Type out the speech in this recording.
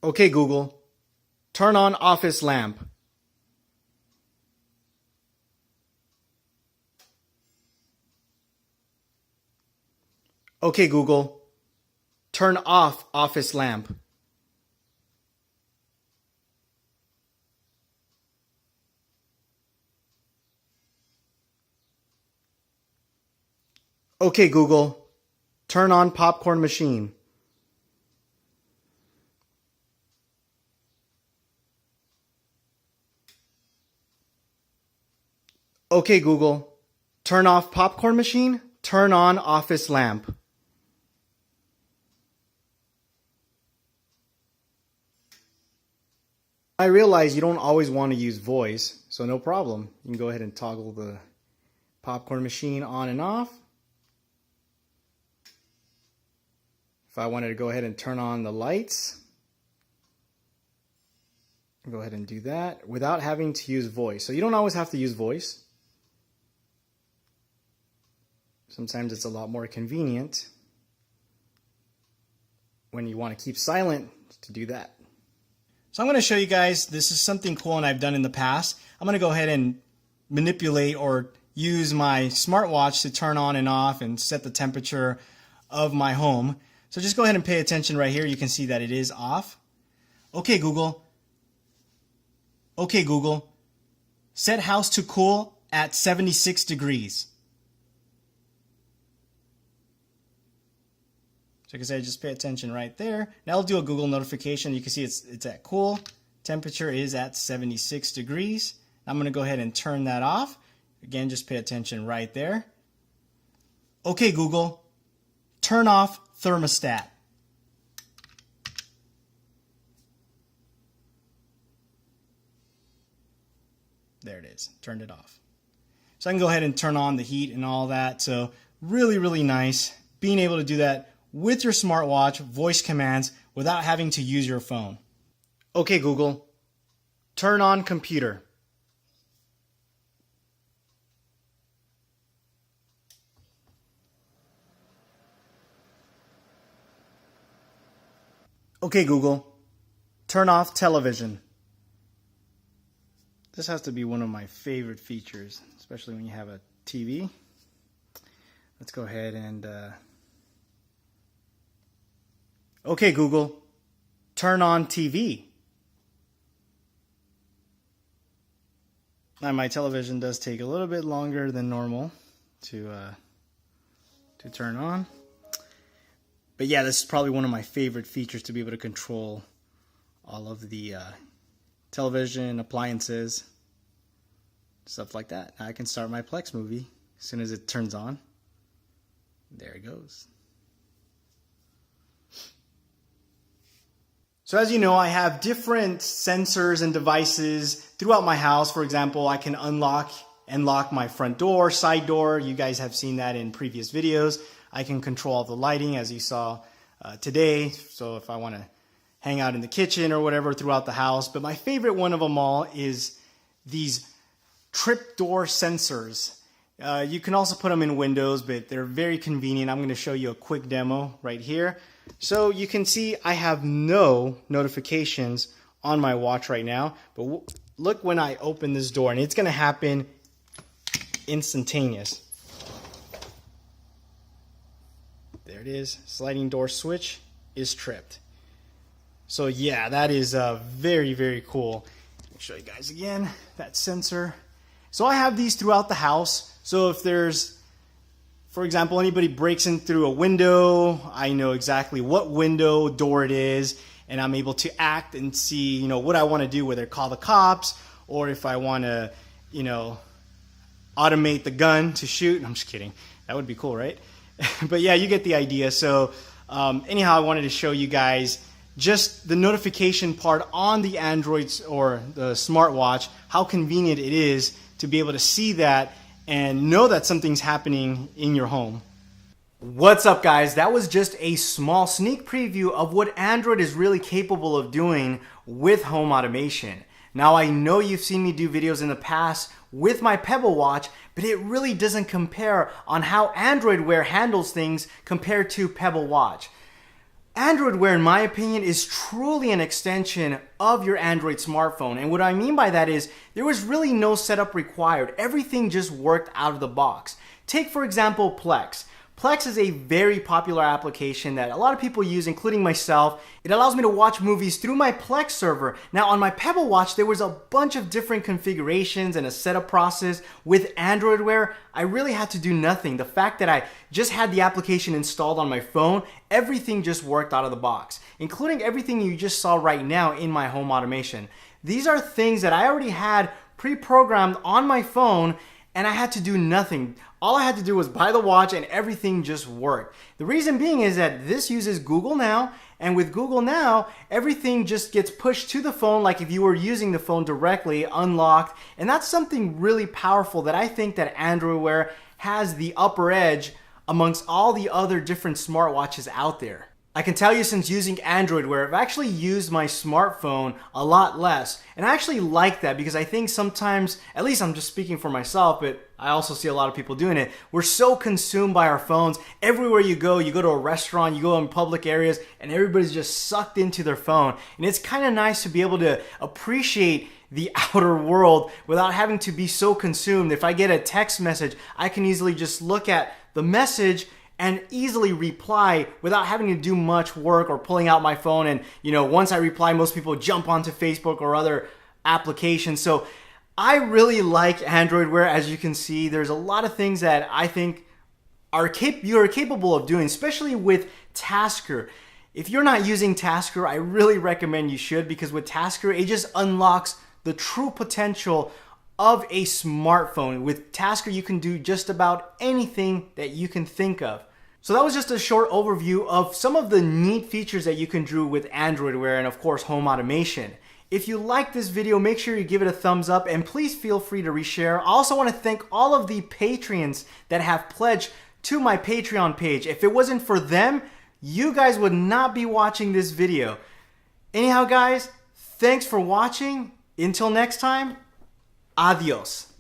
Okay, Google, turn on office lamp. Okay, Google, turn off office lamp. Okay, Google, turn on popcorn machine. Okay, Google, turn off popcorn machine, turn on office lamp. I realize you don't always want to use voice, so no problem. You can go ahead and toggle the popcorn machine on and off. If I wanted to go ahead and turn on the lights, go ahead and do that without having to use voice. So you don't always have to use voice. Sometimes it's a lot more convenient when you want to keep silent to do that. So I'm going to show you guys, this is something cool and I've done in the past. I'm going to go ahead and manipulate or use my smartwatch to turn on and off and set the temperature of my home. So just go ahead and pay attention right here. You can see that it is off. Okay, Google. Okay, Google. Set house to cool at 76 degrees. So like I said, just pay attention right there. Now I'll do a Google notification. You can see it's at cool. Temperature is at 76 degrees. I'm going to go ahead and turn that off. Again, just pay attention right there. Okay, Google. Turn off thermostat. There it is. Turned it off. So I can go ahead and turn on the heat and all that. So really, really nice being able to do that with your smartwatch, voice commands, without having to use your phone. Okay, Google, turn on computer. Okay, Google, turn off television. This has to be one of my favorite features, especially when you have a TV. Let's go ahead and okay, Google, turn on TV. Now my television does take a little bit longer than normal to turn on. But yeah, this is probably one of my favorite features, to be able to control all of the television, appliances, stuff like that. Now I can start my Plex movie as soon as it turns on. There it goes. So as you know, I have different sensors and devices throughout my house. For example, I can unlock and lock my front door, side door. You guys have seen that in previous videos. I can control all the lighting, as you saw today. So if I want to hang out in the kitchen or whatever throughout the house. But my favorite one of them all is these trip door sensors. You can also put them in windows, but they're very convenient. I'm going to show you a quick demo right here. So you can see I have no notifications on my watch right now, but look when I open this door, and it's going to happen instantaneous. There it is. Sliding door switch is tripped. So yeah, that is very, very cool. I'll show you guys again that sensor. So I have these throughout the house. So if there's, for example, anybody breaks in through a window, I know exactly what window door it is, and I'm able to act and see, you know, what I want to do, whether call the cops or if I want to, you know, automate the gun to shoot. I'm just kidding. That would be cool, right? But yeah, you get the idea. So anyhow, I wanted to show you guys just the notification part on the Androids or the smartwatch, how convenient it is to be able to see that and know that something's happening in your home. What's up, guys? That was just a small sneak preview of what Android is really capable of doing with home automation. Now, I know you've seen me do videos in the past with my Pebble Watch, but it really doesn't compare on how Android Wear handles things compared to Pebble Watch. Android Wear, in my opinion, is truly an extension of your Android smartphone. And what I mean by that is there was really no setup required. Everything just worked out of the box. Take, for example, Plex. Plex is a very popular application that a lot of people use, including myself. It allows me to watch movies through my Plex server. Now on my Pebble Watch, there was a bunch of different configurations and a setup process. With Android Wear, I really had to do nothing. The fact that I just had the application installed on my phone, everything just worked out of the box, including everything you just saw right now in my home automation. These are things that I already had pre-programmed on my phone, and I had to do nothing. All I had to do was buy the watch and everything just worked. The reason being is that this uses Google Now, and with Google Now, everything just gets pushed to the phone like if you were using the phone directly, unlocked. And that's something really powerful that I think that Android Wear has the upper edge amongst all the other different smartwatches out there. I can tell you, since using Android Wear, I've actually used my smartphone a lot less. And I actually like that because I think sometimes, at least I'm just speaking for myself, but I also see a lot of people doing it. We're so consumed by our phones. Everywhere you go to a restaurant, you go in public areas, and everybody's just sucked into their phone. And it's kind of nice to be able to appreciate the outer world without having to be so consumed. If I get a text message, I can easily just look at the message and easily reply without having to do much work or pulling out my phone. And once I reply, most people jump onto Facebook or other applications. So I really like Android Wear. As you can see, there's a lot of things that I think you are capable of doing, especially with Tasker. If you're not using Tasker, I really recommend you should, because with Tasker, it just unlocks the true potential of a smartphone. With Tasker, you can do just about anything that you can think of. So that was just a short overview of some of the neat features that you can do with Android Wear and of course home automation. If you like this video, make sure you give it a thumbs up and please feel free to reshare. I also want to thank all of the Patreons that have pledged to my Patreon page. If it wasn't for them, you guys would not be watching this video. Anyhow guys, thanks for watching. Until next time, adios.